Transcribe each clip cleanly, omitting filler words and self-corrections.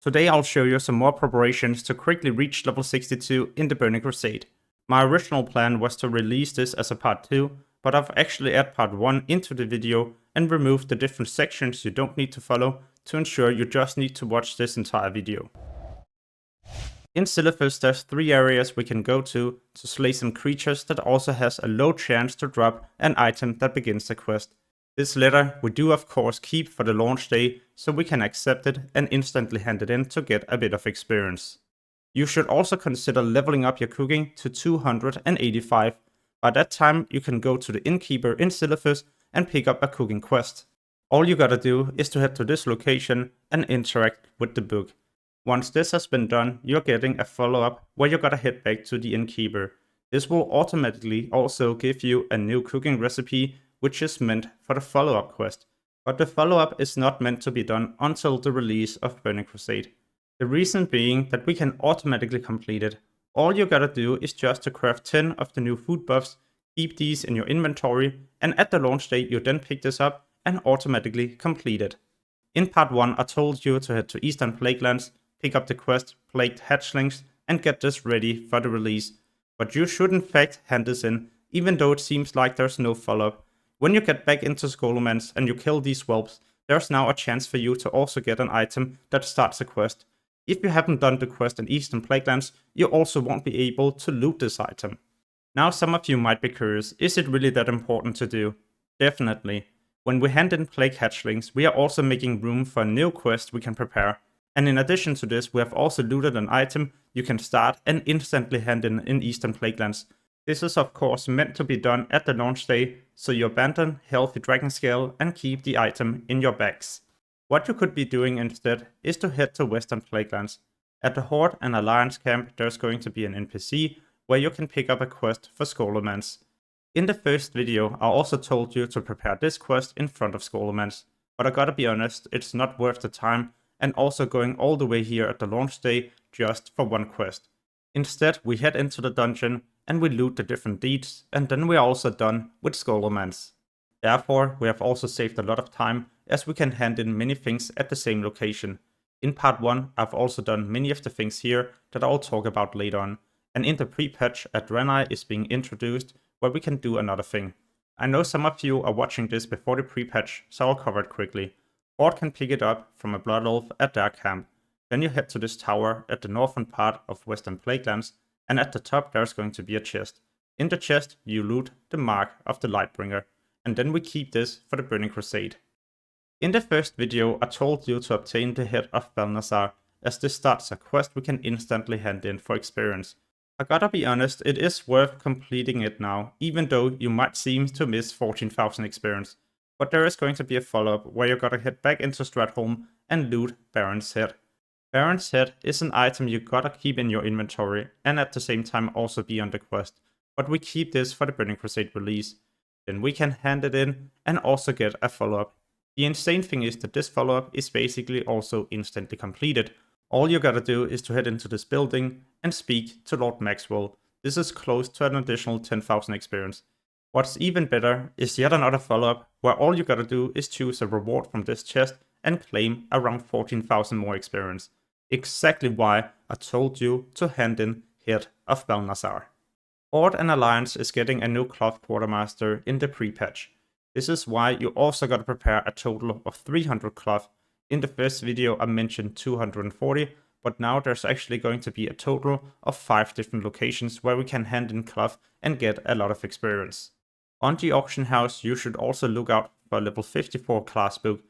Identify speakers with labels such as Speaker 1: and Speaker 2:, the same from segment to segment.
Speaker 1: Today I'll show you some more preparations to quickly reach level 62 in the Burning Crusade. My original plan was to release this as a part 2, but I've actually added part 1 into the video and removed the different sections you don't need to follow to ensure you just need to watch this entire video. In Silithid there's 3 areas we can go to slay some creatures that also has a low chance to drop an item that begins the quest. This letter we do of course keep for the launch day, so we can accept it and instantly hand it in to get a bit of experience. You should also consider leveling up your cooking to 285. By that time you can go to the innkeeper in Silithid and pick up a cooking quest. All you gotta do is to head to this location and interact with the book. Once this has been done, you're getting a follow-up where you gotta head back to the innkeeper. This will automatically also give you a new cooking recipe, which is meant for the follow-up quest. But the follow-up is not meant to be done until the release of Burning Crusade. The reason being that we can automatically complete it. All you gotta do is just to craft 10 of the new food buffs, keep these in your inventory, and at the launch day you then pick this up and automatically complete it. In part 1 I told you to head to Eastern Plaguelands, pick up the quest Plagued Hatchlings, and get this ready for the release. But you should in fact hand this in, even though it seems like there's no follow-up. When you get back into Scholomance and you kill these whelps, there's now a chance for you to also get an item that starts a quest. If you haven't done the quest in Eastern Plaguelands, you also won't be able to loot this item. Now some of you might be curious, is it really that important to do? Definitely. When we hand in Plague Hatchlings, we are also making room for a new quest we can prepare. And in addition to this, we have also looted an item you can start and instantly hand in Eastern Plaguelands. This is of course meant to be done at the launch day, so you abandon Healthy Dragon Scale and keep the item in your bags. What you could be doing instead is to head to Western Plaguelands. At the Horde and Alliance camp there's going to be an NPC where you can pick up a quest for Scholomance. In the first video I also told you to prepare this quest in front of Scholomance, but I gotta be honest, it's not worth the time and also going all the way here at the launch day just for one quest. Instead we head into the dungeon and we loot the different deeds, and then we're also done with Scholomance. Therefore, we have also saved a lot of time, as we can hand in many things at the same location. In part 1, I've also done many of the things here that I'll talk about later on, and in the pre-patch, a Draenei is being introduced where we can do another thing. I know some of you are watching this before the pre-patch, so I'll cover it quickly. Horde can pick it up from a Blood Elf at their camp. Then you head to this tower at the northern part of Western Plaguelands, and at the top there's going to be a chest. In the chest you loot the Mark of the Lightbringer, and then we keep this for the Burning Crusade. In the first video I told you to obtain the head of Balnazar, as this starts a quest we can instantly hand in for experience. I gotta be honest, it is worth completing it now, even though you might seem to miss 14,000 experience. But there is going to be a follow-up where you gotta head back into Stratholme and loot Baron's head. Baron's head is an item you gotta keep in your inventory and at the same time also be on the quest, but we keep this for the Burning Crusade release. Then we can hand it in and also get a follow-up. The insane thing is that this follow-up is basically also instantly completed. All you gotta do is to head into this building and speak to Lord Maxwell. This is close to an additional 10,000 experience. What's even better is yet another follow-up where all you gotta do is choose a reward from this chest and claim around 14,000 more experience. Exactly why I told you to hand in Head of Balnazar. Horde and Alliance is getting a new cloth quartermaster in the pre-patch. This is why you also gotta prepare a total of 300 cloth. In the first video I mentioned 240, but now there's actually going to be a total of 5 different locations where we can hand in cloth and get a lot of experience. On the auction house you should also look out for a level 54 class book.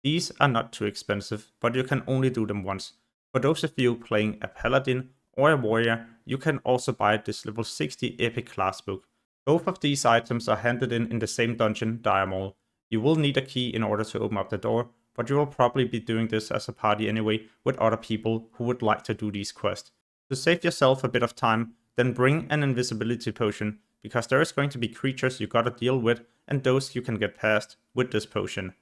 Speaker 1: These are not too expensive, but you can only do them once. For those of you playing a paladin or a warrior, you can also buy this level 60 epic class book. Both of these items are handed in the same dungeon, Diamol. You will need a key in order to open up the door, but you will probably be doing this as a party anyway with other people who would like to do these quests. To save yourself a bit of time, then bring an invisibility potion, because there is going to be creatures you gotta deal with, and those you can get past with this potion.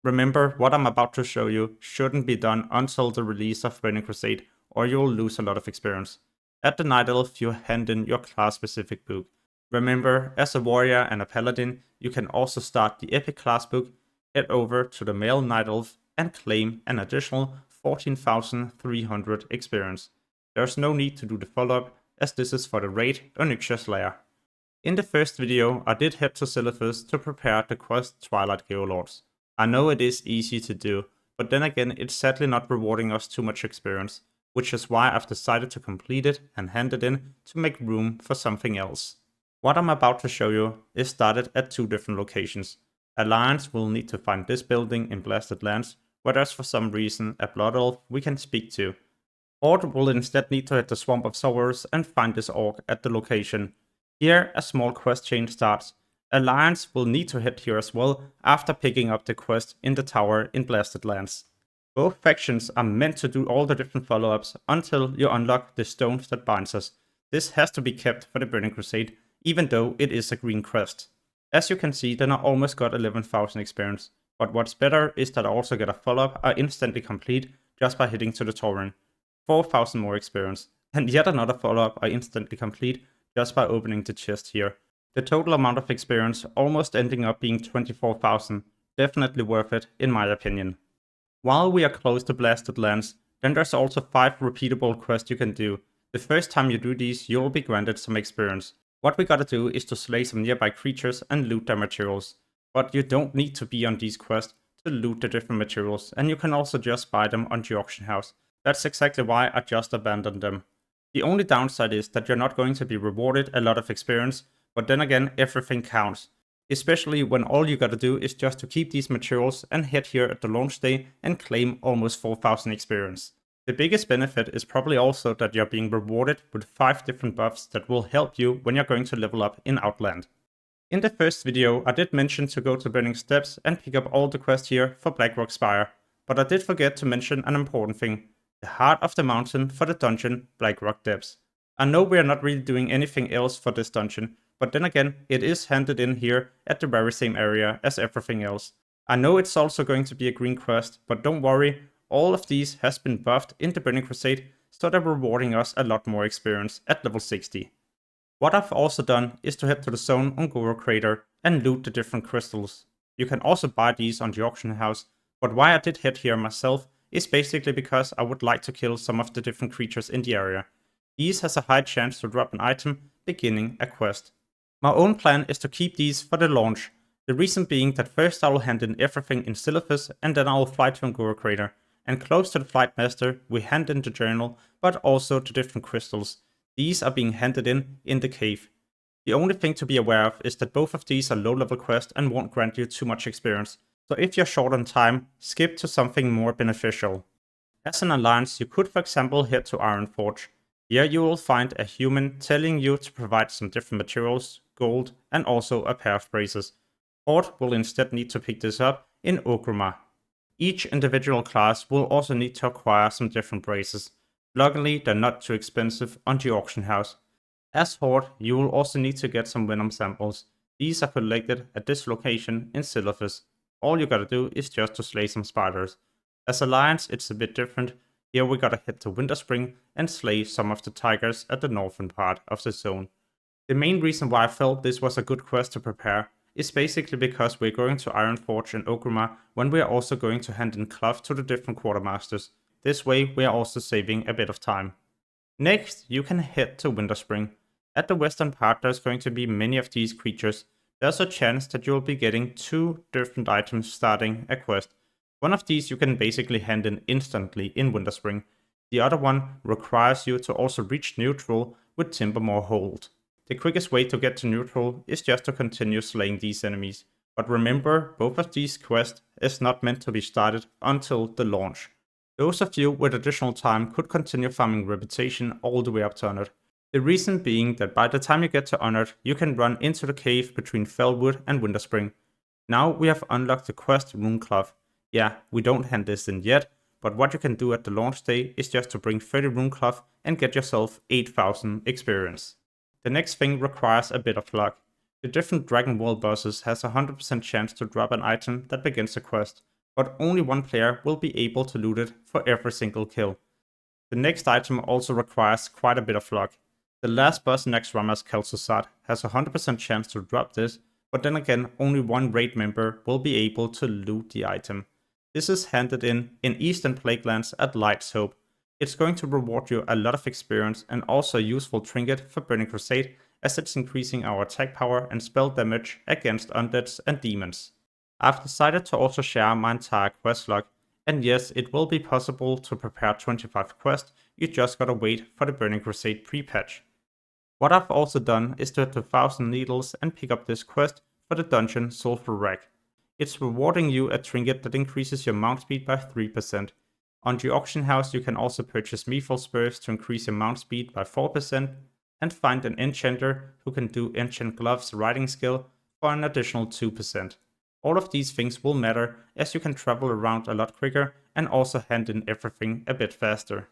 Speaker 1: Remember, what I'm about to show you shouldn't be done until the release of Burning Crusade, or you'll lose a lot of experience. At the Night Elf, you hand in your class-specific book. Remember, as a warrior and a paladin, you can also start the epic class book, head over to the male Night Elf, and claim an additional 14,300 experience. There's no need to do the follow-up, as this is for the raid Onyxia's Lair. In the first video, I did head to Silithid to prepare the quest Twilight Geolords. I know it is easy to do, but then again it's sadly not rewarding us too much experience, which is why I've decided to complete it and hand it in to make room for something else. What I'm about to show you is started at 2 different locations. Alliance will need to find this building in Blasted Lands, where there's for some reason a Blood Elf we can speak to. Horde will instead need to hit the Swamp of Sorrows and find this orc at the location. Here a small quest chain starts. Alliance will need to hit here as well after picking up the quest in the tower in Blasted Lands. Both factions are meant to do all the different follow-ups until you unlock the stones that binds us. This has to be kept for the Burning Crusade, even though it is a green crest. As you can see, then I almost got 11,000 experience, but what's better is that I also get a follow-up I instantly complete just by hitting to the Tauren. 4,000 more experience, and yet another follow-up I instantly complete just by opening the chest here. The total amount of experience almost ending up being 24,000, definitely worth it in my opinion. While we are close to Blasted Lands, then there's also 5 repeatable quests you can do. The first time you do these, you'll be granted some experience. What we gotta do is to slay some nearby creatures and loot their materials. But you don't need to be on these quests to loot the different materials, and you can also just buy them on the auction house. That's exactly why I just abandoned them. The only downside is that you're not going to be rewarded a lot of experience, but then again everything counts. Especially when all you gotta do is just to keep these materials and head here at the launch day and claim almost 4,000 experience. The biggest benefit is probably also that you're being rewarded with 5 different buffs that will help you when you're going to level up in Outland. In the first video I did mention to go to Burning Steppes and pick up all the quests here for Blackrock Spire, but I did forget to mention an important thing: the Heart of the Mountain for the dungeon Blackrock Depths. I know we are not really doing anything else for this dungeon, but then again it is handed in here at the very same area as everything else. I know it's also going to be a green quest, but don't worry, all of these has been buffed in the Burning Crusade, so they're rewarding us a lot more experience at level 60. What I've also done is to head to the zone on Goro Crater and loot the different crystals. You can also buy these on the auction house, but why I did head here myself is basically because I would like to kill some of the different creatures in the area. These has a high chance to drop an item beginning a quest. My own plan is to keep these for the launch, the reason being that first I will hand in everything in Silithid and then I will fly to Goro Crater. And close to the Flight Master, we hand in the journal, but also the different crystals. These are being handed in the cave. The only thing to be aware of is that both of these are low level quests and won't grant you too much experience. So if you're short on time, skip to something more beneficial. As an alliance, you could for example head to Ironforge. Here you will find a human telling you to provide some different materials, gold, and also a pair of braces. Horde will instead need to pick this up in Orgrimmar. Each individual class will also need to acquire some different braces. Luckily, they're not too expensive on the auction house. As Horde, you will also need to get some venom samples. These are collected at this location in Silithid. All you gotta do is just to slay some spiders. As Alliance, it's a bit different. Here we gotta head to Winterspring and slay some of the tigers at the northern part of the zone. The main reason why I felt this was a good quest to prepare is basically because we're going to Ironforge and Orgrimmar when we are also going to hand in cloth to the different quartermasters. This way we are also saving a bit of time. Next, you can head to Winterspring. At the western part there's going to be many of these creatures. There's a chance that you'll be getting 2 different items starting a quest. One of these you can basically hand in instantly in Winterspring. The other one requires you to also reach neutral with Timbermoor Hold. The quickest way to get to neutral is just to continue slaying these enemies. But remember, both of these quests is not meant to be started until the launch. Those of you with additional time could continue farming reputation all the way up to Honored. The reason being that by the time you get to Honored, you can run into the cave between Fellwood and Winterspring. Now we have unlocked the quest runecloth. Yeah, we don't hand this in yet, but what you can do at the launch day is just to bring 30 runecloth and get yourself 8,000 experience. The next thing requires a bit of luck. The different Dragon World bosses has a 100% chance to drop an item that begins a quest, but only one player will be able to loot it for every single kill. The next item also requires quite a bit of luck. The last boss next Ramma's Kel'Thuzad has a 100% chance to drop this, but then again only one raid member will be able to loot the item. This is handed in Eastern Plaguelands at Light's Hope. It's going to reward you a lot of experience and also a useful trinket for Burning Crusade, as it's increasing our attack power and spell damage against undeads and demons. I've decided to also share my entire quest log, and yes, it will be possible to prepare 25 quests, you just gotta wait for the Burning Crusade pre-patch. What I've also done is to hit to 1000 Needles and pick up this quest for the dungeon Sulfur Rack. It's rewarding you a trinket that increases your mount speed by 3%. On the auction house you can also purchase Meatful Spurs to increase your mount speed by 4%, and find an enchanter who can do Enchant Gloves riding skill for an additional 2%. All of these things will matter as you can travel around a lot quicker and also hand in everything a bit faster.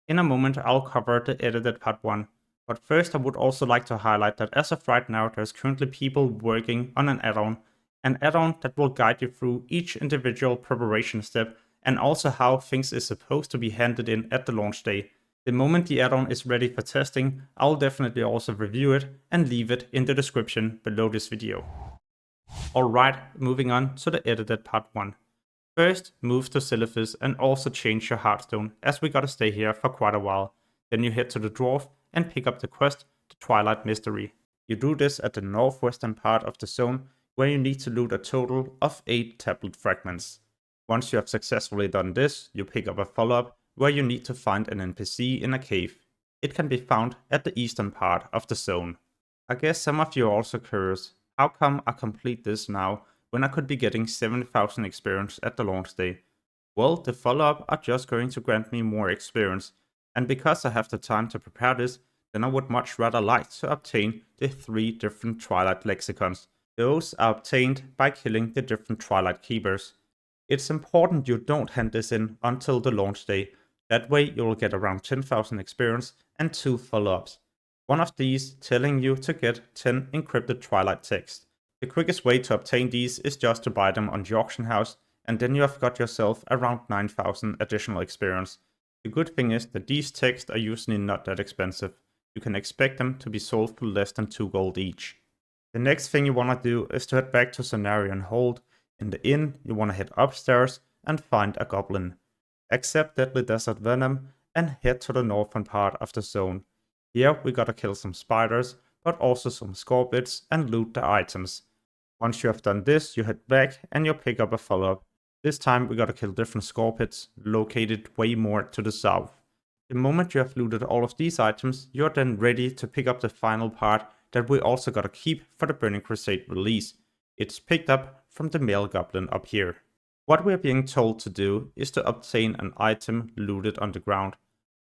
Speaker 1: In a moment I'll cover the edited part 1. But first I would also like to highlight that as of right now there's currently people working on an add-on that will guide you through each individual preparation step and also how things is supposed to be handed in at the launch day. The moment the add-on is ready for testing, I'll definitely also review it and leave it in the description below this video. Alright, moving on to the edited part 1. First, move to Silithid and also change your Hearthstone, as we gotta stay here for quite a while. Then you head to the Dwarf and pick up the quest, the Twilight Mystery. You do this at the northwestern part of the zone, where you need to loot a total of 8 tablet fragments. Once you have successfully done this, you pick up a follow-up where you need to find an NPC in a cave. It can be found at the eastern part of the zone. I guess some of you are also curious, how come I complete this now when I could be getting 70,000 experience at the launch day? Well, the follow-up are just going to grant me more experience, and because I have the time to prepare this, then I would much rather like to obtain the 3 different Twilight lexicons. Those are obtained by killing the different Twilight keepers. It's important you don't hand this in until the launch day. That way you will get around 10,000 experience and 2 follow-ups. One of these telling you to get 10 encrypted Twilight text. The quickest way to obtain these is just to buy them on the auction house, and then you have got yourself around 9,000 additional experience. The good thing is that these texts are usually not that expensive. You can expect them to be sold for less than 2 gold each. The next thing you want to do is to head back to Cenarion Hold. In the inn, you want to head upstairs and find a goblin. Accept Deadly Desert Venom and head to the northern part of the zone. Here we gotta kill some spiders, but also some scorpions and loot the items. Once you have done this, you head back and you pick up a follow-up. This time we gotta kill different scorpions, located way more to the south. The moment you have looted all of these items, you're then ready to pick up the final part that we also gotta keep for the Burning Crusade release. It's picked up from the male goblin up here. What we are being told to do is to obtain an item looted on the ground.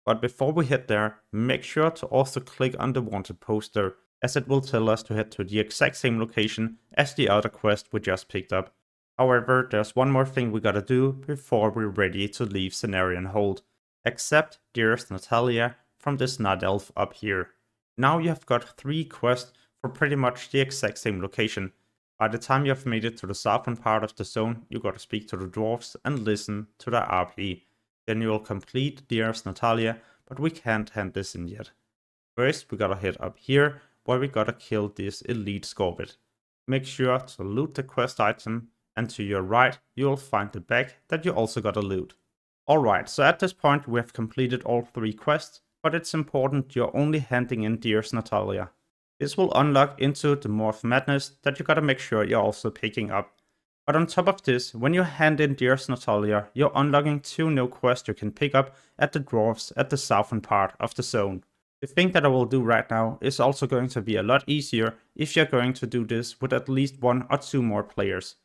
Speaker 1: But before we head there, make sure to also click on the wanted poster, as it will tell us to head to the exact same location as the other quest we just picked up. However, there's one more thing we gotta do before we're ready to leave Cenarion Hold. Accept Dearest Natalia from this Night Elf up here. Now you have got 3 quests for pretty much the exact same location. By the time you have made it to the southern part of the zone, you gotta speak to the dwarves and listen to their RP. Then you will complete Dearest Natalia, but we can't hand this in yet. First, we gotta head up here, where we gotta kill this elite scorpion. Make sure to loot the quest item, and to your right, you'll find the bag that you also gotta loot. Alright, so at this point we have completed all 3 quests, but it's important you're only handing in Dearest Natalia. This will unlock into the Morph Madness that you gotta make sure you're also picking up. But on top of this, when you hand in Dearest Natalia, you're unlocking 2 new quests you can pick up at the dwarves at the southern part of the zone. The thing that I will do right now is also going to be a lot easier if you're going to do this with at least 1 or 2 more players.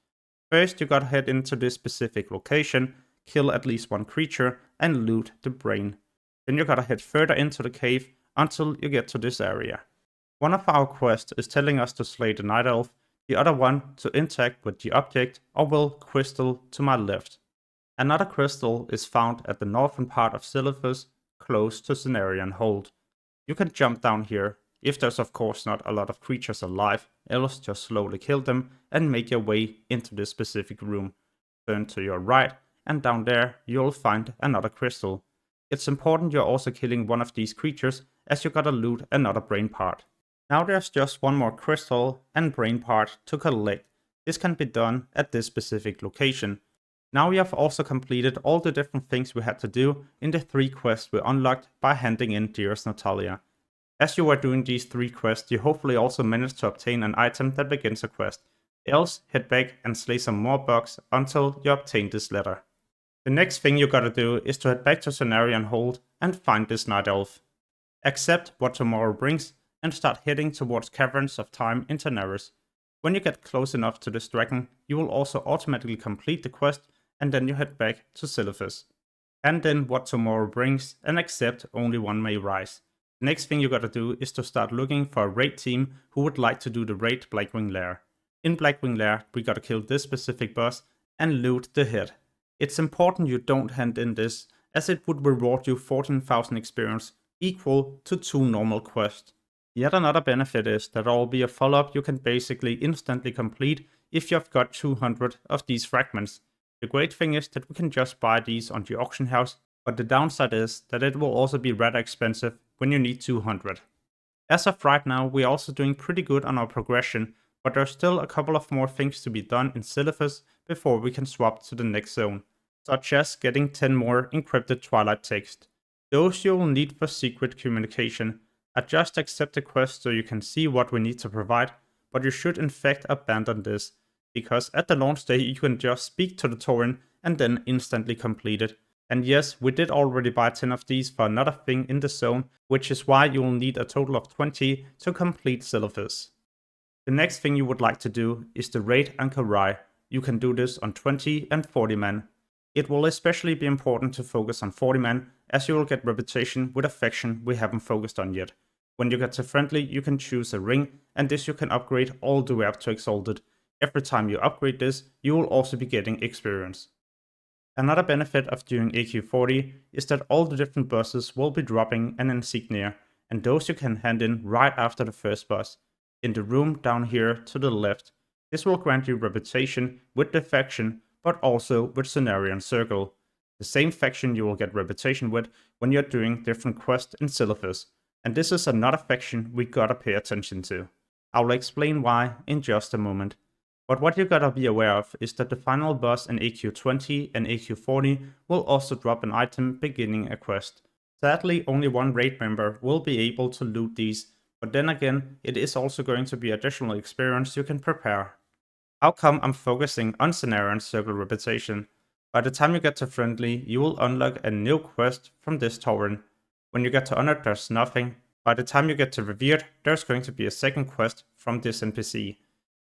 Speaker 1: First, you gotta head into this specific location, kill at least 1 creature, and loot the brain. Then you gotta head further into the cave until you get to this area. One of our quests is telling us to slay the Night Elf, the other one to interact with the object or will crystal to my left. Another crystal is found at the northern part of Silithid, close to Cenarion Hold. You can jump down here, if there's of course not a lot of creatures alive, else just slowly kill them and make your way into this specific room. Turn to your right, and down there you'll find another crystal. It's important you're also killing one of these creatures, as you gotta loot another brain part. Now there's just 1 more crystal and brain part to collect. This can be done at this specific location. Now we have also completed all the different things we had to do in the 3 quests we unlocked by handing in Dearest Natalia. As you are doing these 3 quests, you hopefully also managed to obtain an item that begins a quest. Else, head back and slay some more bugs until you obtain this letter. The next thing you gotta do is to head back to Cenarion Hold and find this Night Elf. Accept what tomorrow brings and start heading towards Caverns of Time in Tanaris. When you get close enough to this dragon, you will also automatically complete the quest, and then you head back to Silithid. Hand in what tomorrow brings and accept only one may rise. The next thing you gotta do is to start looking for a raid team who would like to do the raid Blackwing Lair. In Blackwing Lair, we gotta kill this specific boss and loot the head. It's important you don't hand in this, as it would reward you 14,000 experience, equal to 2 normal quests. Yet another benefit is that there will be a follow-up you can basically instantly complete if you've got 200 of these fragments. The great thing is that we can just buy these on the auction house, but the downside is that it will also be rather expensive when you need 200. As of right now, we are also doing pretty good on our progression, but there's still a couple of more things to be done in Silithid before we can swap to the next zone, such as getting 10 more encrypted Twilight text. Those you will need for secret communication. I just accept the quest so you can see what we need to provide, but you should in fact abandon this, because at the launch day you can just speak to the Tauren and then instantly complete it. And yes, we did already buy 10 of these for another thing in the zone, which is why you will need a total of 20 to complete Silithid. The next thing you would like to do is the raid Hakkari. You can do this on 20 and 40 men. It will especially be important to focus on 40 men, as you will get reputation with a faction we haven't focused on yet. When you get to friendly, you can choose a ring, and this you can upgrade all the way up to exalted. Every time you upgrade this, you will also be getting experience. Another benefit of doing AQ40 is that all the different bosses will be dropping an insignia, and those you can hand in right after the first boss, in the room down here to the left. This will grant you reputation with the faction, but also with Cenarion Circle, the same faction you will get reputation with when you're doing different quests in Silithid, and this is another faction we gotta pay attention to. I'll explain why in just a moment. But what you gotta be aware of is that the final boss in AQ20 and AQ40 will also drop an item beginning a quest. Sadly, only one raid member will be able to loot these, but then again, it is also going to be additional experience you can prepare. How come I'm focusing on Cenarion Circle reputation? By the time you get to friendly, you will unlock a new quest from this Tauren. When you get to honored, there's nothing. By the time you get to revered, there's going to be a second quest from this NPC.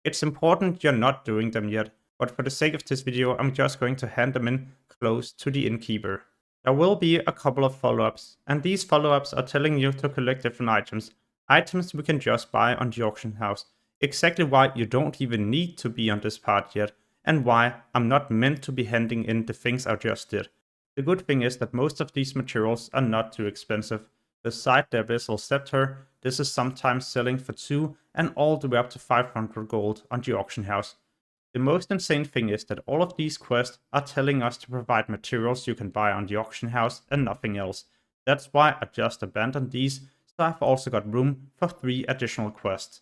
Speaker 1: It's important you're not doing them yet, but for the sake of this video, I'm just going to hand them in close to the innkeeper. There will be a couple of follow-ups, and these follow-ups are telling you to collect different items. Items we can just buy on the auction house. Exactly why you don't even need to be on this part yet, and why I'm not meant to be handing in the things I just did. The good thing is that most of these materials are not too expensive. Beside the Abyssal Scepter, this is sometimes selling for 2 and all the way up to 500 gold on the auction house. The most insane thing is that all of these quests are telling us to provide materials you can buy on the auction house and nothing else. That's why I just abandoned these, so I've also got room for 3 additional quests.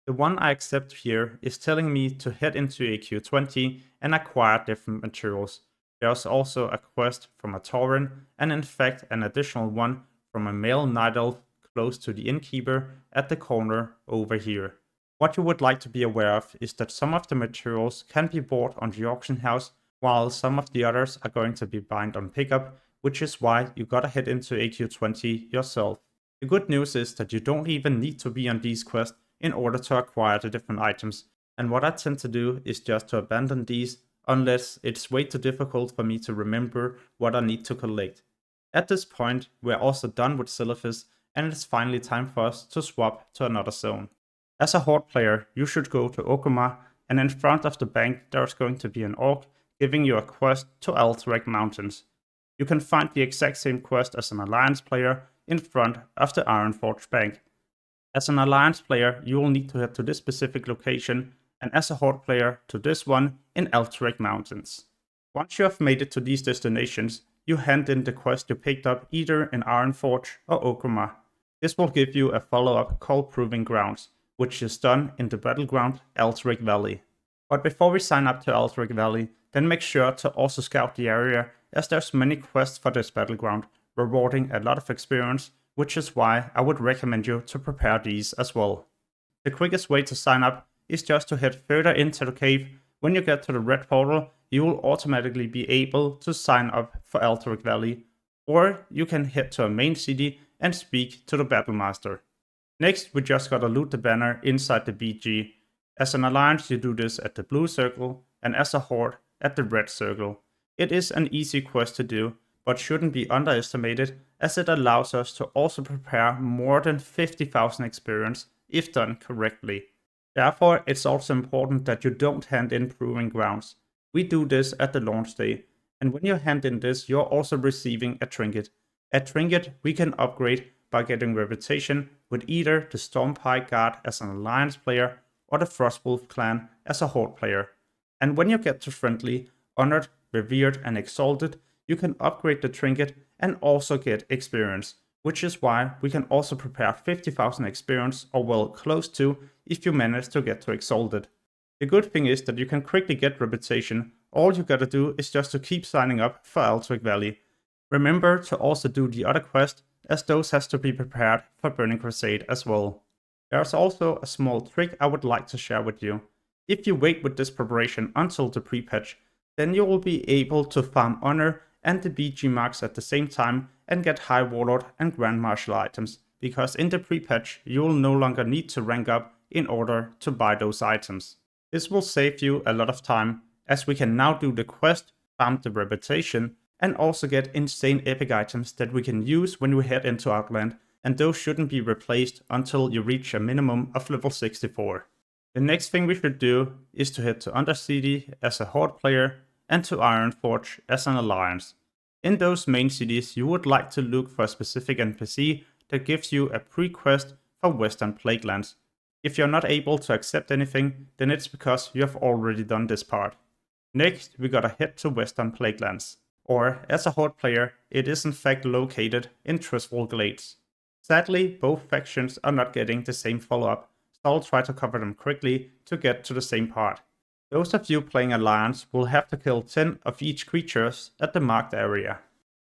Speaker 1: The one I accept here is telling me to head into AQ20 and acquire different materials. There's also a quest from a Tauren, and in fact an additional one from a male night elf close to the innkeeper at the corner over here. What you would like to be aware of is that some of the materials can be bought on the auction house, while some of the others are going to be bind on pickup, which is why you gotta head into AQ20 yourself. The good news is that you don't even need to be on these quests in order to acquire the different items, and what I tend to do is just to abandon these unless it's way too difficult for me to remember what I need to collect. At this point, we're also done with Silithid, and it's finally time for us to swap to another zone. As a Horde player, you should go to Orgrimmar, and in front of the bank there's going to be an orc giving you a quest to Alterac Mountains. You can find the exact same quest as an Alliance player in front of the Ironforge bank. As an Alliance player, you will need to head to this specific location, and as a Horde player to this one in Alterac Mountains. Once you have made it to these destinations, you hand in the quest you picked up either in Ironforge or Orgrimmar. This will give you a follow-up called Proving Grounds, which is done in the battleground Alterac Valley. But before we sign up to Alterac Valley, then make sure to also scout the area, as there's many quests for this battleground, rewarding a lot of experience, which is why I would recommend you to prepare these as well. The quickest way to sign up is just to head further into the cave. When you get to the red portal, you will automatically be able to sign up for Alterac Valley, or you can head to a main city and speak to the Battlemaster. Next, we just gotta loot the banner inside the BG. As an alliance, you do this at the blue circle, and as a horde at the red circle. It is an easy quest to do, but shouldn't be underestimated, as it allows us to also prepare more than 50,000 experience if done correctly. Therefore, it's also important that you don't hand in Proving Grounds. We do this at the launch day, and when you hand in this, you're also receiving a trinket. A trinket we can upgrade by getting Reputation with either the Stormpike Guard as an Alliance player or the Frostwolf Clan as a Horde player. And when you get to Friendly, Honored, Revered and Exalted, you can upgrade the trinket and also get experience, which is why we can also prepare 50,000 experience, or well close to, if you manage to get to Exalted. The good thing is that you can quickly get Reputation. All you gotta do is just to keep signing up for Alterac Valley. Remember to also do the other quest, as those has to be prepared for Burning Crusade as well. There's also a small trick I would like to share with you. If you wait with this preparation until the pre-patch, then you will be able to farm Honor and the BG marks at the same time and get High Warlord and Grand Marshal items, because in the pre-patch you will no longer need to rank up in order to buy those items. This will save you a lot of time, as we can now do the quest, farm the Reputation, and also get insane epic items that we can use when we head into Outland, and those shouldn't be replaced until you reach a minimum of level 64. The next thing we should do is to head to Undercity as a Horde player and to Ironforge as an Alliance. In those main cities you would like to look for a specific NPC that gives you a pre-quest for Western Plaguelands. If you're not able to accept anything, then it's because you have already done this part. Next, we gotta head to Western Plaguelands. Or, as a Horde player, it is in fact located in Trustful Glades. Sadly, both factions are not getting the same follow-up, so I'll try to cover them quickly to get to the same part. Those of you playing Alliance will have to kill 10 of each creatures at the marked area.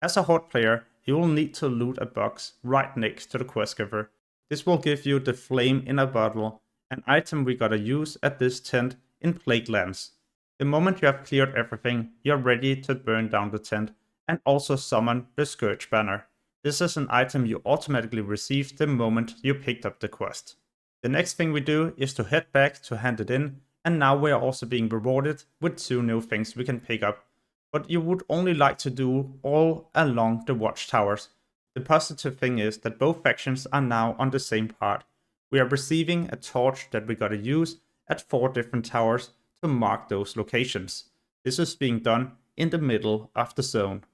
Speaker 1: As a Horde player, you will need to loot a box right next to the quest giver. This will give you the Flame in a Bottle, an item we gotta use at this tent in Plaguelands. The moment you have cleared everything, you're ready to burn down the tent and also summon the Scourge Banner. This is an item you automatically receive the moment you picked up the quest. The next thing we do is to head back to hand it in, and now we are also being rewarded with 2 new things we can pick up. But you would only like to do all along the watchtowers. The positive thing is that both factions are now on the same part. We are receiving a torch that we gotta use at 4 different towers to mark those locations. This is being done in the middle of the zone.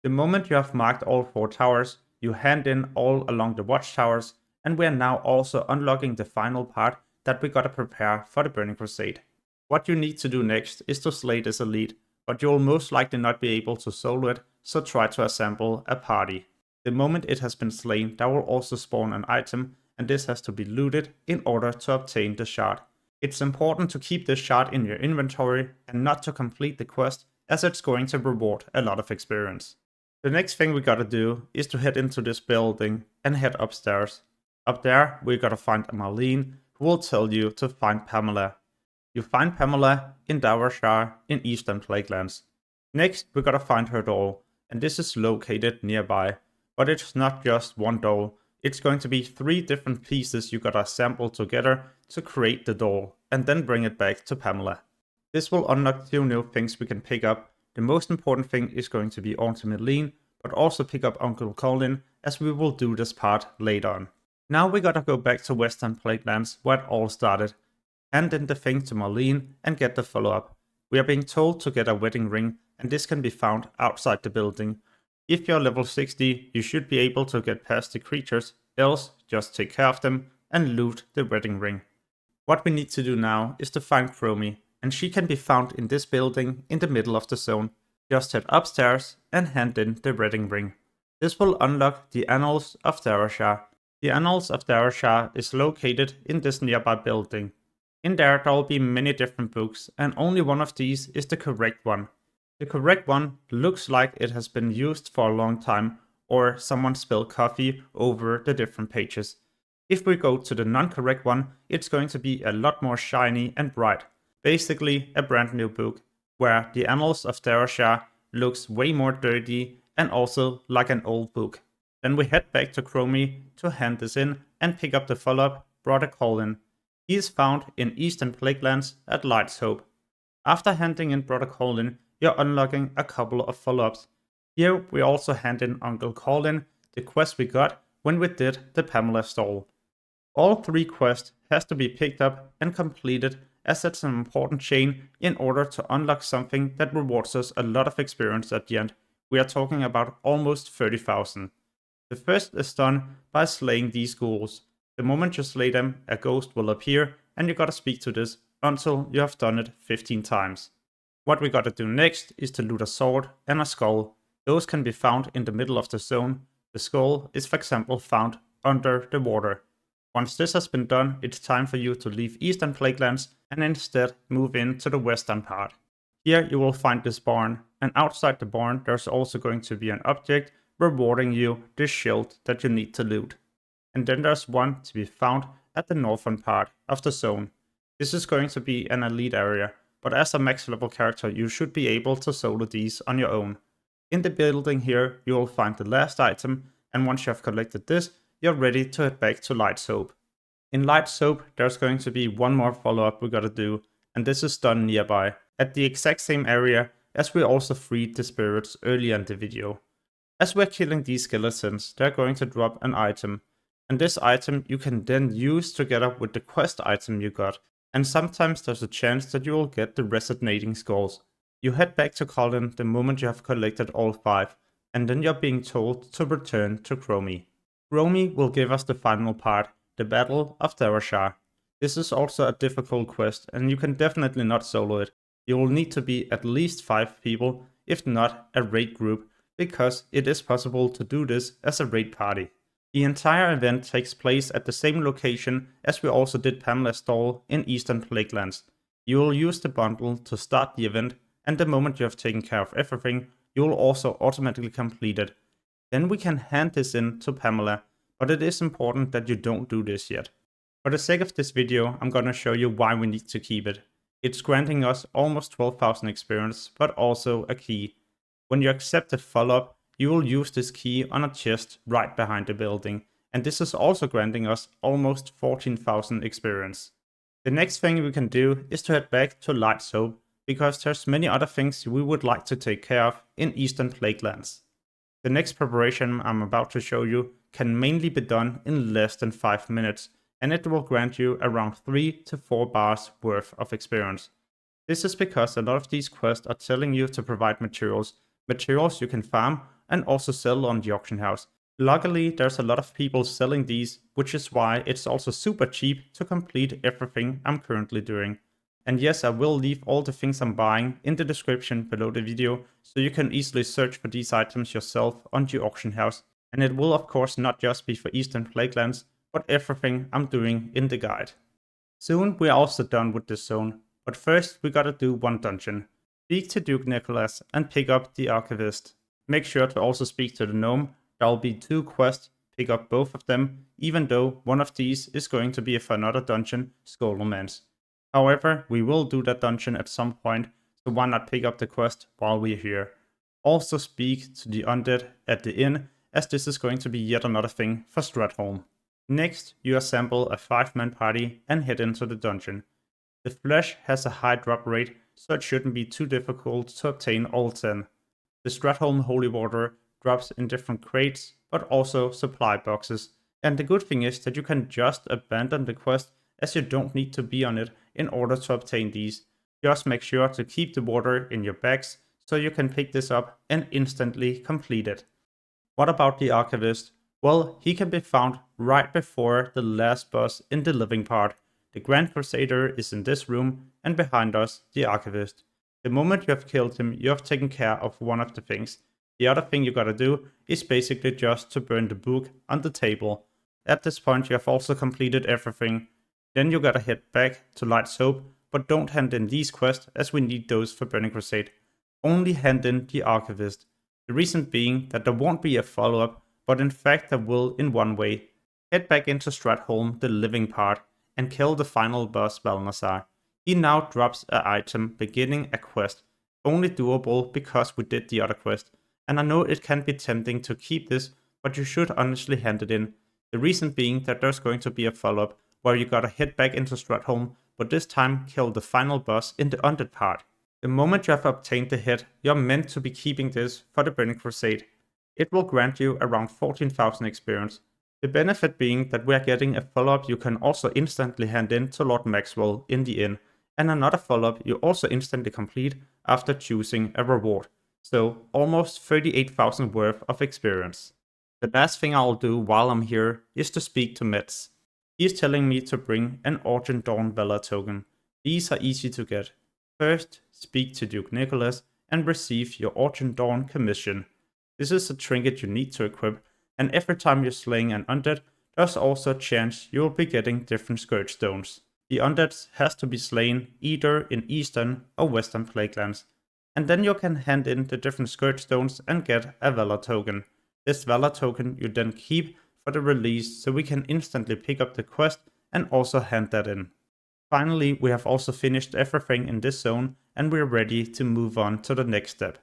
Speaker 1: The moment you have marked all 4 towers, you hand in all along the watchtowers, and we are now also unlocking the final part that we gotta prepare for the Burning Crusade. What you need to do next is to slay this elite, but you will most likely not be able to solo it, so try to assemble a party. The moment it has been slain, there will also spawn an item, and this has to be looted in order to obtain the shard. It's important to keep this shard in your inventory and not to complete the quest, as it's going to reward a lot of experience. The next thing we gotta do is to head into this building and head upstairs. Up there, we gotta find Marlene, who will tell you to find Pamela. You find Pamela in Dowershire in Eastern Plaguelands. Next, we gotta find her doll, and this is located nearby. But it's not just one doll. It's going to be 3 different pieces you gotta assemble together to create the doll, and then bring it back to Pamela. This will unlock 2 new things we can pick up. The most important thing is going to be Auntie Marlene, but also pick up Uncle Colin, as we will do this part later on. Now we gotta go back to Western Plaguelands, where it all started. Hand in the thing to Marlene and get the follow-up. We are being told to get a wedding ring, and this can be found outside the building. If you're level 60, you should be able to get past the creatures, else just take care of them and loot the wedding ring. What we need to do now is to find Chromie, and she can be found in this building in the middle of the zone. Just head upstairs and hand in the wedding ring. This will unlock the Annals of Dowershire. The Annals of Dowershire is located in this nearby building. In there will be many different books, and only one of these is the correct one. The correct one looks like it has been used for a long time, or someone spilled coffee over the different pages. If we go to the non-correct one, it's going to be a lot more shiny and bright. Basically a brand new book, where the Annals of Darashar looks way more dirty and also like an old book. Then we head back to Chromie to hand this in and pick up the follow-up, Brother Colin. He is found in Eastern Plaguelands at Light's Hope. After handing in Brother Colin, you're unlocking a couple of follow-ups. Here we also hand in Uncle Colin, the quest we got when we did the Pamela stall. All 3 quests has to be picked up and completed, as it's an important chain in order to unlock something that rewards us a lot of experience at the end. We are talking about almost 30,000. The first is done by slaying these ghouls. The moment you slay them, a ghost will appear, and you gotta speak to this until you have done it 15 times. What we gotta do next is to loot a sword and a skull. Those can be found in the middle of the zone. The skull is, for example, found under the water. Once this has been done, it's time for you to leave Eastern Plaguelands and instead move into the western part. Here you will find this barn, and outside the barn there's also going to be an object rewarding you the shield that you need to loot. And then there's one to be found at the northern part of the zone. This is going to be an elite area, but as a max level character you should be able to solo these on your own. In the building here you will find the last item, and once you have collected this, you're ready to head back to Light's Hope. In Light's Hope there's going to be one more follow-up we gotta do, and this is done nearby, at the exact same area as we also freed the spirits earlier in the video. As we're killing these skeletons, they're going to drop an item, and this item you can then use together with the quest item you got, and sometimes there's a chance that you will get the resonating skulls. You head back to Colin the moment you have collected all 5, and then you're being told to return to Chromie. Chromie will give us the final part, the Battle of Darashar. This is also a difficult quest, and you can definitely not solo it. You will need to be at least 5 people, if not a raid group, because it is possible to do this as a raid party. The entire event takes place at the same location as we also did Pamela's stall in Eastern Plaguelands. You will use the bundle to start the event, and the moment you have taken care of everything, you will also automatically complete it. Then we can hand this in to Pamela, but it is important that you don't do this yet. For the sake of this video, I'm gonna show you why we need to keep it. It's granting us almost 12,000 experience, but also a key. When you accept the follow-up, you will use this key on a chest right behind the building, and this is also granting us almost 14,000 experience. The next thing we can do is to head back to Light's Hope, because there's many other things we would like to take care of in Eastern Plaguelands. The next preparation I'm about to show you can mainly be done in less than 5 minutes, and it will grant you around 3 to 4 bars worth of experience. This is because a lot of these quests are telling you to provide materials you can farm and also sell on the auction house. Luckily, there's a lot of people selling these, which is why it's also super cheap to complete everything I'm currently doing. And yes, I will leave all the things I'm buying in the description below the video, so you can easily search for these items yourself on the auction house. And it will of course not just be for Eastern Plaguelands, but everything I'm doing in the guide. Soon we're also done with this zone, but first we gotta do one dungeon. Speak to Duke Nicholas and pick up the Archivist. Make sure to also speak to the gnome. There will be 2 quests, pick up both of them, even though one of these is going to be for another dungeon, Skullromance. However, we will do that dungeon at some point, so why not pick up the quest while we're here. Also speak to the undead at the inn, as this is going to be yet another thing for Stratholme. Next, you assemble a 5-man party and head into the dungeon. The flesh has a high drop rate, so it shouldn't be too difficult to obtain all 10. The Stratholme Holy Water drops in different crates, but also supply boxes. And the good thing is that you can just abandon the quest, as you don't need to be on it in order to obtain these. Just make sure to keep the water in your bags, so you can pick this up and instantly complete it. What about the Archivist? Well, he can be found right before the last boss in the living part. The Grand Crusader is in this room, and behind us, the Archivist. The moment you have killed him, you have taken care of one of the things. The other thing you gotta do is basically just to burn the book on the table. At this point you have also completed everything. Then you gotta head back to Light's Hope, but don't hand in these quests as we need those for Burning Crusade. Only hand in the Archivist. The reason being that there won't be a follow-up, but in fact there will in one way. Head back into Stratholme, the living part, and kill the final boss Balnazar. He now drops an item beginning a quest, only doable because we did the other quest, and I know it can be tempting to keep this, but you should honestly hand it in. The reason being that there's going to be a follow-up where you gotta head back into Stratholme, but this time kill the final boss in the undead part. The moment you have obtained the head, you're meant to be keeping this for the Burning Crusade. It will grant you around 14,000 experience. The benefit being that we are getting a follow-up you can also instantly hand in to Lord Maxwell in the inn, and another follow-up you also instantly complete after choosing a reward. So almost 38,000 worth of experience. The last thing I'll do while I'm here is to speak to Metz. He's telling me to bring an Argent Dawn Valor token. These are easy to get. First, speak to Duke Nicholas and receive your Argent Dawn commission. This is a trinket you need to equip, and every time you're slaying an undead, there's also a chance you'll be getting different Scourge Stones. The undead has to be slain either in Eastern or Western Plaguelands, and then you can hand in the different Scourge Stones and get a Valor token. This Valor token you then keep for the release so we can instantly pick up the quest and also hand that in. Finally, we have also finished everything in this zone and we're ready to move on to the next step.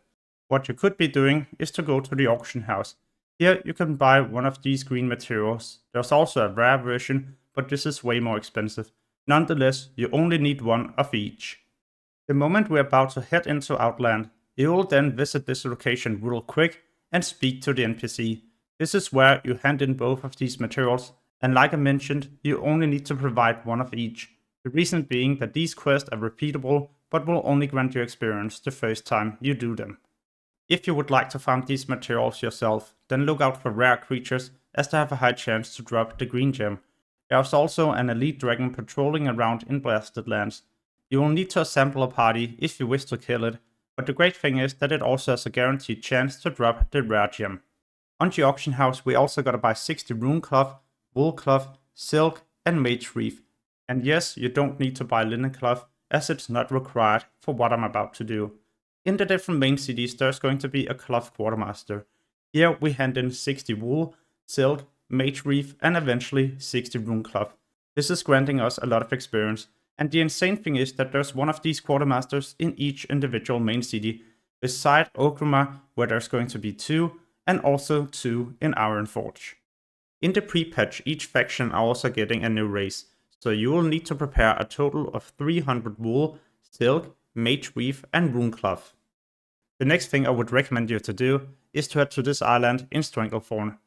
Speaker 1: What you could be doing is to go to the auction house. Here you can buy one of these green materials. There's also a rare version, but this is way more expensive. Nonetheless, you only need one of each. The moment we're about to head into Outland, you will then visit this location real quick and speak to the NPC. This is where you hand in both of these materials, and like I mentioned, you only need to provide one of each. The reason being that these quests are repeatable, but will only grant you experience the first time you do them. If you would like to farm these materials yourself, then look out for rare creatures, as they have a high chance to drop the green gem. There's also an elite dragon patrolling around in Blasted Lands. You will need to assemble a party if you wish to kill it, but the great thing is that it also has a guaranteed chance to drop the rare gem. On the auction house, we also gotta buy 60 runecloth, wool cloth, silk, and mageweave. And yes, you don't need to buy linen cloth, as it's not required for what I'm about to do. In the different main cities, there's going to be a cloth quartermaster. Here we hand in 60 wool, silk, mageweave, and eventually 60 runecloth. This is granting us a lot of experience, and the insane thing is that there's one of these quartermasters in each individual main city, beside Orgrimmar, where there's going to be 2, and also 2 in Ironforge. In the pre-patch, each faction are also getting a new race, so you will need to prepare a total of 300 wool, silk, mageweave, and runecloth. The next thing I would recommend you to do is to head to this island in Stranglethorn.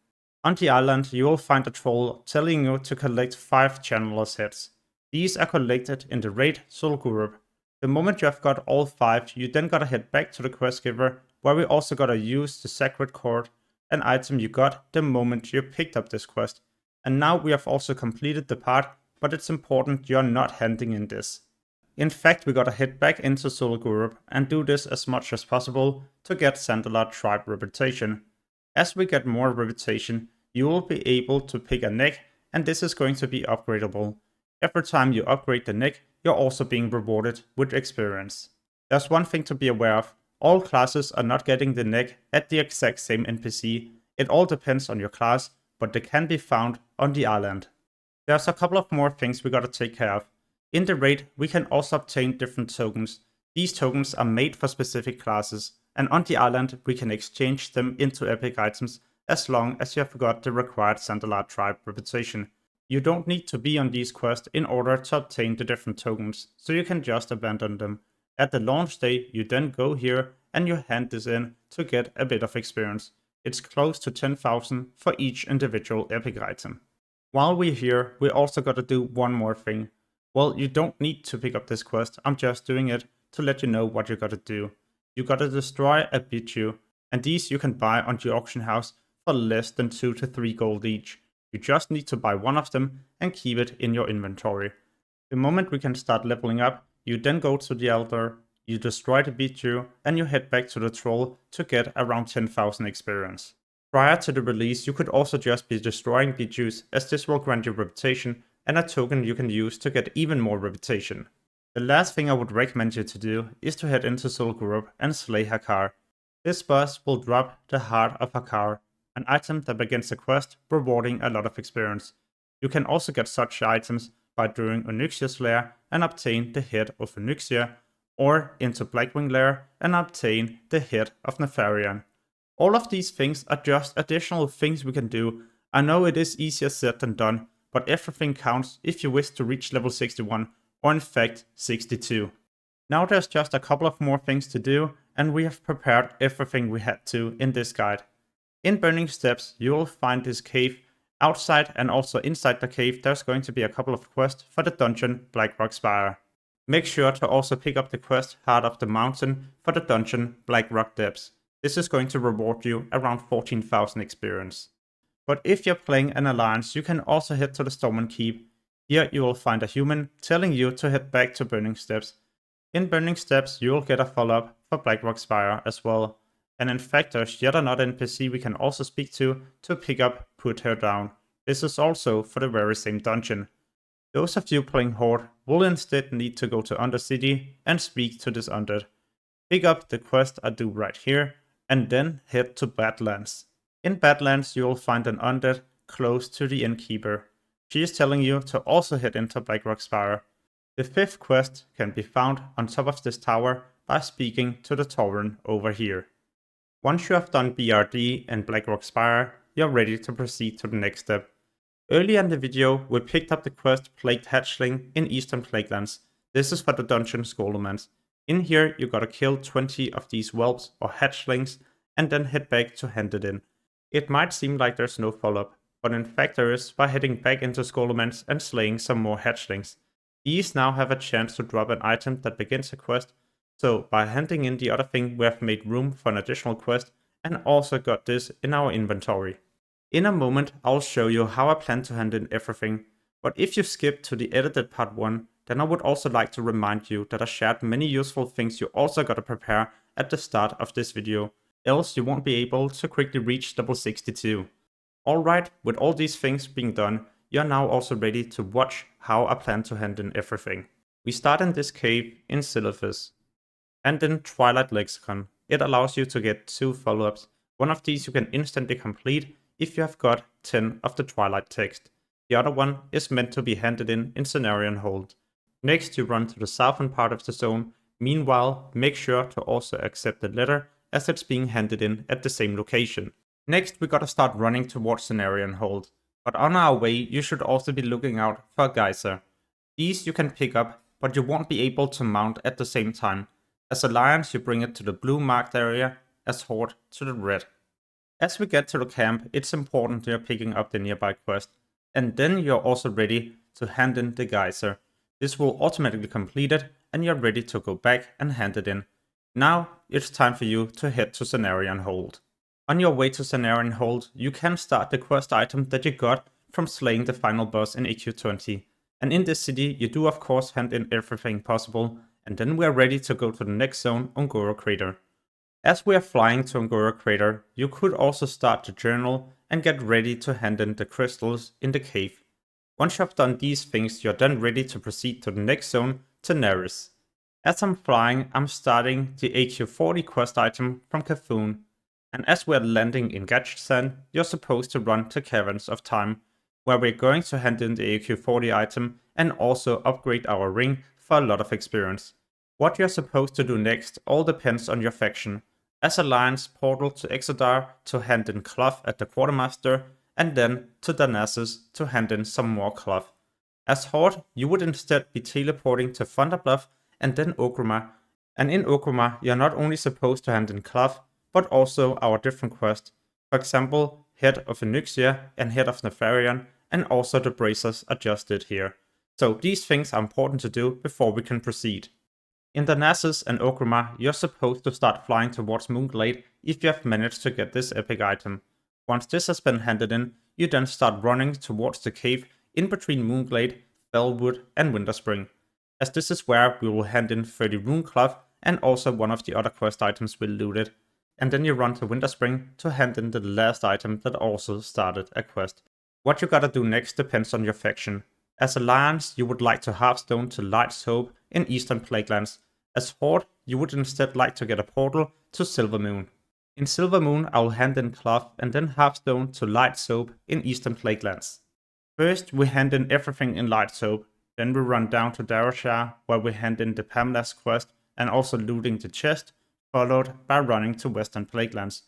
Speaker 1: On the island, you will find a troll telling you to collect 5 channelers' heads. These are collected in the raid Solgurup. The moment you have got all 5, you then gotta head back to the quest giver, where we also gotta use the Sacred Cord, an item you got the moment you picked up this quest. And now we have also completed the part, but it's important you're not handing in this. In fact, we gotta head back into Solgurup and do this as much as possible to get Sandalar tribe reputation. As we get more reputation, you will be able to pick a neck, and this is going to be upgradable. Every time you upgrade the neck, you're also being rewarded with experience. There's one thing to be aware of. All classes are not getting the neck at the exact same NPC. It all depends on your class, but they can be found on the island. There's a couple of more things we gotta take care of. In the raid, we can also obtain different tokens. These tokens are made for specific classes, and on the island we can exchange them into epic items as long as you have got the required Sandalar tribe reputation. You don't need to be on these quests in order to obtain the different tokens, so you can just abandon them. At the launch day, you then go here and you hand this in to get a bit of experience. It's close to 10,000 for each individual epic item. While we're here, we also gotta do one more thing. Well, you don't need to pick up this quest, I'm just doing it to let you know what you gotta do. You gotta destroy a Bijou, and these you can buy on the auction house for less than 2 to 3 gold each. You just need to buy one of them and keep it in your inventory. The moment we can start leveling up, you then go to the Elder, you destroy the Bijou, and you head back to the Troll to get around 10,000 experience. Prior to the release, you could also just be destroying Bijous, as this will grant you reputation, and a token you can use to get even more reputation. The last thing I would recommend you to do is to head into Zul'Gurub and slay Hakkar. This boss will drop the Hearth of Hakkar, an item that begins the quest, rewarding a lot of experience. You can also get such items by doing Onyxia's lair and obtain the head of Onyxia, or into Blackwing lair and obtain the head of Nefarian. All of these things are just additional things we can do. I know it is easier said than done, but everything counts if you wish to reach level 61, or in fact 62. Now there's just a couple of more things to do, and we have prepared everything we had to in this guide. In Burning Steps you will find this cave. Outside and also inside the cave there's going to be a couple of quests for the dungeon Blackrock Spire. Make sure to also pick up the quest Heart of the Mountain for the dungeon Blackrock Depths. This is going to reward you around 14,000 experience. But if you're playing an alliance, you can also head to the Stormwind Keep. Here you will find a human telling you to head back to Burning Steps. In Burning Steps you will get a follow-up for Blackrock Spire as well. And in fact there's yet another NPC we can also speak to pick up Put Her Down. This is also for the very same dungeon. Those of you playing Horde will instead need to go to Undercity and speak to this Undead. Pick up the quest I do right here, and then head to Badlands. In Badlands you will find an Undead close to the Innkeeper. She is telling you to also head into Blackrock Spire. The 5th quest can be found on top of this tower by speaking to the Tauren over here. Once you have done BRD and Blackrock Spire, you're ready to proceed to the next step. Earlier in the video, we picked up the quest Plagued Hatchling in Eastern Plaguelands. This is for the dungeon Scholomance. In here, you gotta kill 20 of these whelps or hatchlings and then head back to hand it in. It might seem like there's no follow-up, but in fact there is by heading back into Scholomance and slaying some more hatchlings. These now have a chance to drop an item that begins a quest, so by handing in the other thing we have made room for an additional quest and also got this in our inventory. In a moment I'll show you how I plan to hand in everything, but if you skip to the edited part 1, then I would also like to remind you that I shared many useful things you also gotta prepare at the start of this video, else you won't be able to quickly reach level 62. Alright, with all these things being done, you're now also ready to watch how I plan to hand in everything. We start in this cave in Silithid. And in Twilight Lexicon, it allows you to get 2 follow-ups. One of these you can instantly complete if you have got 10 of the Twilight text. The other one is meant to be handed in Cenarion Hold. Next you run to the southern part of the zone. Meanwhile, make sure to also accept the letter as it's being handed in at the same location. Next we gotta start running towards Cenarion Hold. But on our way you should also be looking out for a geyser. These you can pick up, but you won't be able to mount at the same time. As Alliance you bring it to the blue marked area, as Horde to the red. As we get to the camp, it's important you're picking up the nearby quest, and then you're also ready to hand in the geyser. This will automatically complete it, and you're ready to go back and hand it in. Now it's time for you to head to Cenarion Hold. On your way to Cenarion Hold, you can start the quest item that you got from slaying the final boss in AQ20. And in this city, you do of course hand in everything possible, and then we are ready to go to the next zone, Un'Goro Crater. As we are flying to Un'Goro Crater, you could also start the journal and get ready to hand in the crystals in the cave. Once you have done these things, you're then ready to proceed to the next zone, Teneris. As I'm flying, I'm starting the AQ40 quest item from Cthulhu. And as we're landing in Gadgetzan, you're supposed to run to Caverns of Time, where we're going to hand in the AQ40 item and also upgrade our ring for a lot of experience. What you're supposed to do next all depends on your faction. As Alliance, portal to Exodar to hand in cloth at the Quartermaster, and then to Darnassus to hand in some more cloth. As Horde, you would instead be teleporting to Thunderbluff and then Orgrimmar, and in Orgrimmar you're not only supposed to hand in cloth, but also our different quests. For example, Head of Onyxia and Head of Nefarian, and also the bracers adjusted here. So these things are important to do before we can proceed. In Darnassus and Orgrimmar, you're supposed to start flying towards Moonglade if you have managed to get this epic item. Once this has been handed in, you then start running towards the cave in between Moonglade, Bellwood and Winterspring, as this is where we will hand in 30 runecloth and also one of the other quest items we looted. And then you run to Winterspring to hand in the last item that also started a quest. What you gotta do next depends on your faction. As Alliance, you would like to hearthstone to Light Soap in Eastern Plaguelands. As Horde, you would instead like to get a portal to Silvermoon. In Silvermoon, I will hand in Cloth and then hearthstone to Light Soap in Eastern Plaguelands. First, we hand in everything in Light Soap, then we run down to Darashar, where we hand in the Pamela's quest and also looting the chest, followed by running to Western Plaguelands.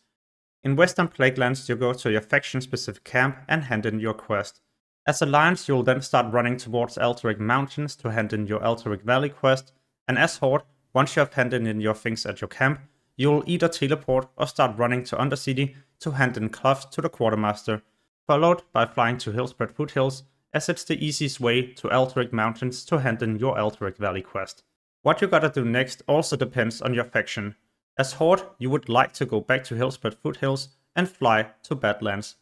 Speaker 1: In Western Plaguelands, you go to your faction-specific camp and hand in your quest. As Alliance, you'll then start running towards Alterac Mountains to hand in your Alterac Valley quest, and as Horde, once you have handed in your things at your camp, you'll either teleport or start running to Undercity to hand in Cloth to the Quartermaster, followed by flying to Hillspread Foothills, as it's the easiest way to Alterac Mountains to hand in your Alterac Valley quest. What you gotta do next also depends on your faction. As Horde, you would like to go back to Hillspread Foothills and fly to Badlands.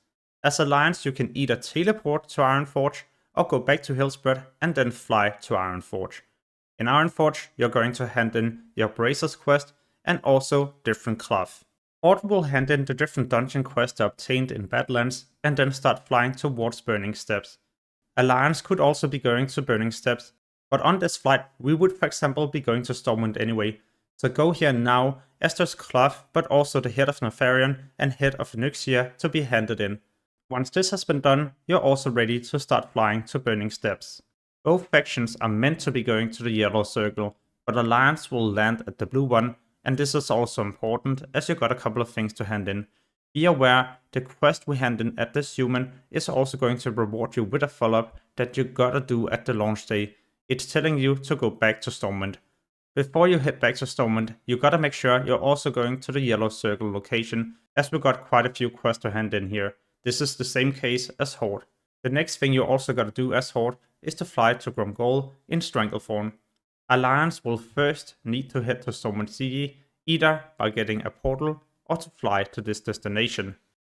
Speaker 1: As Alliance, you can either teleport to Ironforge or go back to Hillspread and then fly to Ironforge. In Ironforge, you're going to hand in your Bracer's quest and also different cloth. Horde will hand in the different dungeon quests obtained in Badlands and then start flying towards Burning Steps. Alliance could also be going to Burning Steps, but on this flight we would for example be going to Stormwind anyway, so go here now as there's cloth but also the head of Nefarian and head of Onyxia to be handed in. Once this has been done, you're also ready to start flying to Burning Steps. Both factions are meant to be going to the yellow circle, but Alliance will land at the blue one, and this is also important as you got a couple of things to hand in. Be aware, the quest we hand in at this human is also going to reward you with a follow-up that you gotta do at the launch day. It's telling you to go back to Stormwind. Before you head back to Stormwind, you gotta make sure you're also going to the yellow circle location, as we got quite a few quests to hand in here. This is the same case as Horde. The next thing you also gotta do as Horde is to fly to Gromgol in Stratholme. Alliance will first need to head to Stormwind City, either by getting a portal or to fly to this destination.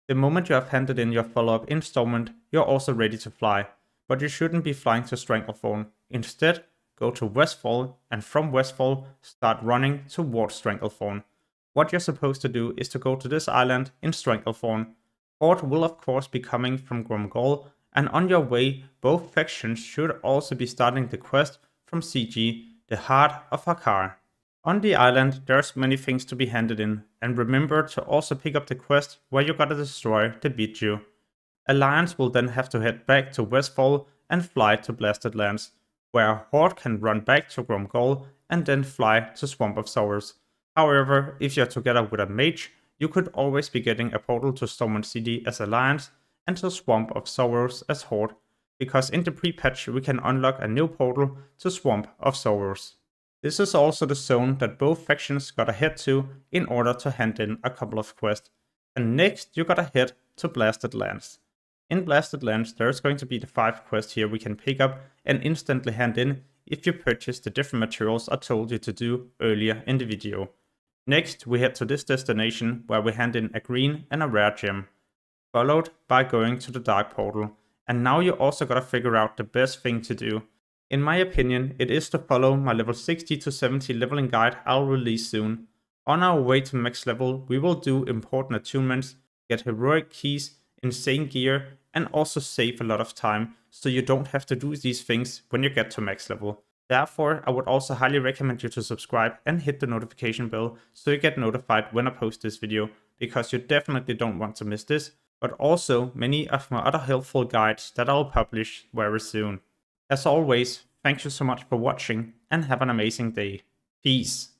Speaker 1: The moment you have handed in your follow-up in Stormwind, you're also ready to fly, but you shouldn't be flying to Stratholme. Instead, go to Westfall and from Westfall start running towards Stratholme. What you're supposed to do is to go to this island in Stratholme. Horde will of course be coming from Gromgol, and on your way, both factions should also be starting the quest from CG, the Hearth of Hakkar. On the island, there's many things to be handed in, and remember to also pick up the quest where you gotta destroy the Bijou. Alliance will then have to head back to Westfall and fly to Blasted Lands, where Horde can run back to Gromgol and then fly to Swamp of Sorrows. However, if you're together with a mage, you could always be getting a portal to Stormwind City as Alliance and to Swamp of Sorrows as Horde, because in the pre-patch we can unlock a new portal to Swamp of Sorrows. This is also the zone that both factions gotta head to in order to hand in a couple of quests. And next you gotta head to Blasted Lands. In Blasted Lands there's going to be the 5 quests here we can pick up and instantly hand in if you purchase the different materials I told you to do earlier in the video. Next we head to this destination where we hand in a green and a rare gem, followed by going to the Dark Portal. And now you also gotta figure out the best thing to do. In my opinion, it is to follow my level 60 to 70 leveling guide I'll release soon. On our way to max level, we will do important attunements, get heroic keys, insane gear, and also save a lot of time, so you don't have to do these things when you get to max level. Therefore, I would also highly recommend you to subscribe and hit the notification bell so you get notified when I post this video, because you definitely don't want to miss this, but also many of my other helpful guides that I'll publish very soon. As always, thank you so much for watching and have an amazing day. Peace.